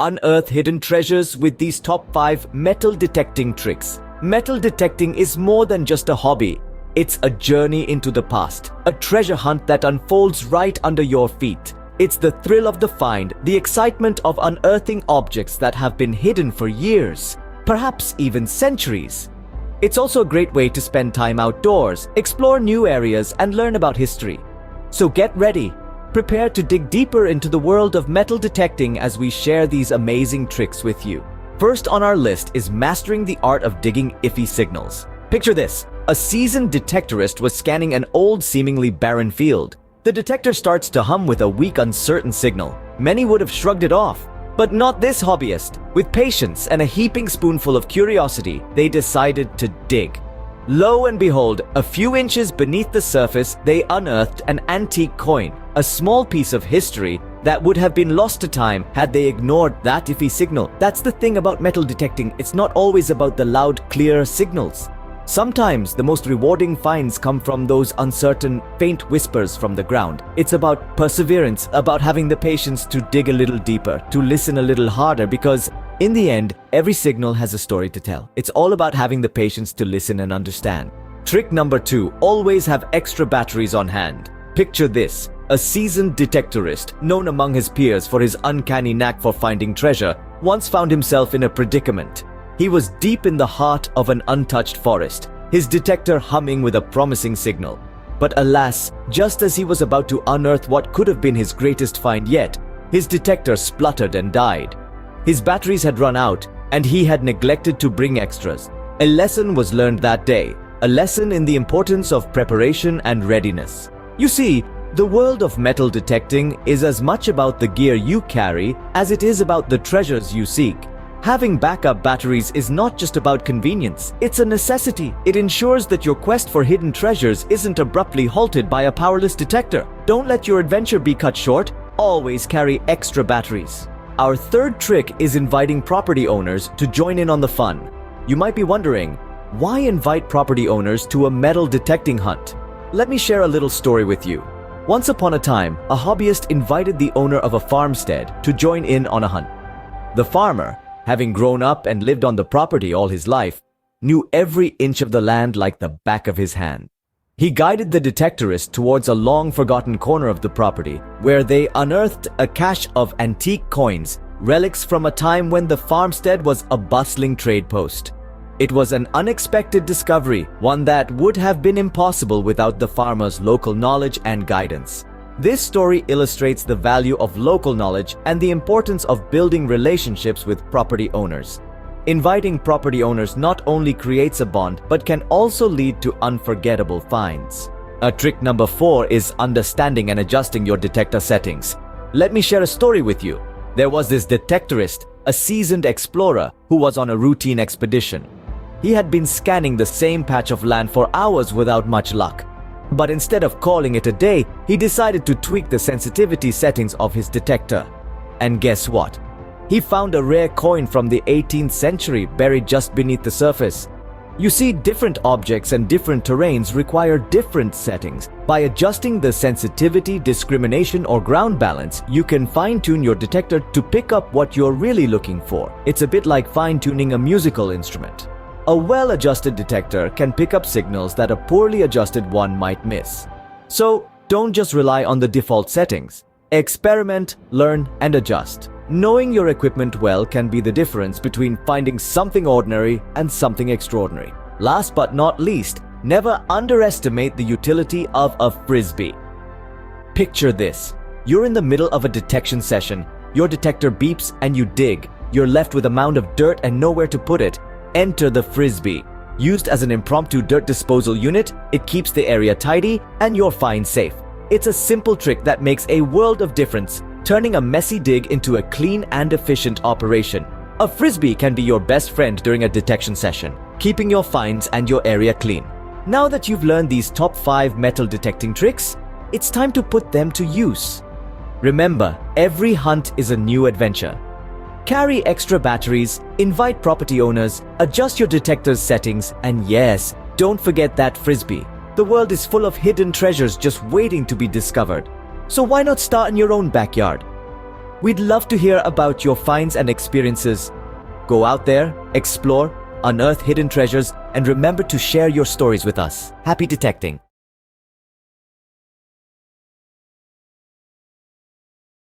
Unearth hidden treasures with these top 5 metal detecting tricks. Metal detecting is more than just a hobby. It's a journey into the past, a treasure hunt that unfolds right under your feet. It's the thrill of the find, the excitement of unearthing objects that have been hidden for years, perhaps even centuries. It's also a great way to spend time outdoors, explore new areas, and learn about history. So get ready. Prepare to dig deeper into the world of metal detecting as we share these amazing tricks with you. First on our list is mastering the art of digging iffy signals. Picture this. A seasoned detectorist was scanning an old, seemingly barren field. The detector starts to hum with a weak, uncertain signal. Many would have shrugged it off, but not this hobbyist. With patience and a heaping spoonful of curiosity, they decided to dig. Lo and behold, a few inches beneath the surface, they unearthed an antique coin, a small piece of history that would have been lost to time had they ignored that iffy signal. That's the thing about metal detecting, it's not always about the loud, clear signals. Sometimes the most rewarding finds come from those uncertain, faint whispers from the ground. It's about perseverance, about having the patience to dig a little deeper, to listen a little harder, because in the end, every signal has a story to tell. It's all about having the patience to listen and understand. Trick number 2, always have extra batteries on hand. Picture this. A seasoned detectorist, known among his peers for his uncanny knack for finding treasure, once found himself in a predicament. He was deep in the heart of an untouched forest, his detector humming with a promising signal. But alas, just as he was about to unearth what could have been his greatest find yet, his detector spluttered and died. His batteries had run out, and he had neglected to bring extras. A lesson was learned that day, a lesson in the importance of preparation and readiness. You see, the world of metal detecting is as much about the gear you carry as it is about the treasures you seek. Having backup batteries is not just about convenience, it's a necessity. It ensures that your quest for hidden treasures isn't abruptly halted by a powerless detector. Don't let your adventure be cut short. Always carry extra batteries. Our third trick is inviting property owners to join in on the fun. You might be wondering, why invite property owners to a metal detecting hunt? Let me share a little story with you. Once upon a time, a hobbyist invited the owner of a farmstead to join in on a hunt. The farmer, having grown up and lived on the property all his life, knew every inch of the land like the back of his hand. He guided the detectorist towards a long-forgotten corner of the property, where they unearthed a cache of antique coins, relics from a time when the farmstead was a bustling trade post. It was an unexpected discovery, one that would have been impossible without the farmer's local knowledge and guidance. This story illustrates the value of local knowledge and the importance of building relationships with property owners. Inviting property owners not only creates a bond, but can also lead to unforgettable finds. Trick number 4 is understanding and adjusting your detector settings. Let me share a story with you. There was this detectorist, a seasoned explorer, who was on a routine expedition. He had been scanning the same patch of land for hours without much luck. But instead of calling it a day, he decided to tweak the sensitivity settings of his detector. And guess what? He found a rare coin from the 18th century buried just beneath the surface. You see, different objects and different terrains require different settings. By adjusting the sensitivity, discrimination, or ground balance, you can fine-tune your detector to pick up what you're really looking for. It's a bit like fine-tuning a musical instrument. A well-adjusted detector can pick up signals that a poorly adjusted one might miss. So, don't just rely on the default settings. Experiment, learn, and adjust. Knowing your equipment well can be the difference between finding something ordinary and something extraordinary. Last but not least, never underestimate the utility of a Frisbee. Picture this. You're in the middle of a detection session. Your detector beeps and you dig. You're left with a mound of dirt and nowhere to put it. Enter the Frisbee. Used as an impromptu dirt disposal unit, it keeps the area tidy and your find safe. It's a simple trick that makes a world of difference, turning a messy dig into a clean and efficient operation. A Frisbee can be your best friend during a detection session, keeping your finds and your area clean. Now that you've learned these top 5 metal detecting tricks, it's time to put them to use. Remember, every hunt is a new adventure. Carry extra batteries, invite property owners, adjust your detector's settings, and yes, don't forget that Frisbee. The world is full of hidden treasures just waiting to be discovered. So why not start in your own backyard? We'd love to hear about your finds and experiences. Go out there, explore, unearth hidden treasures, and remember to share your stories with us. Happy detecting!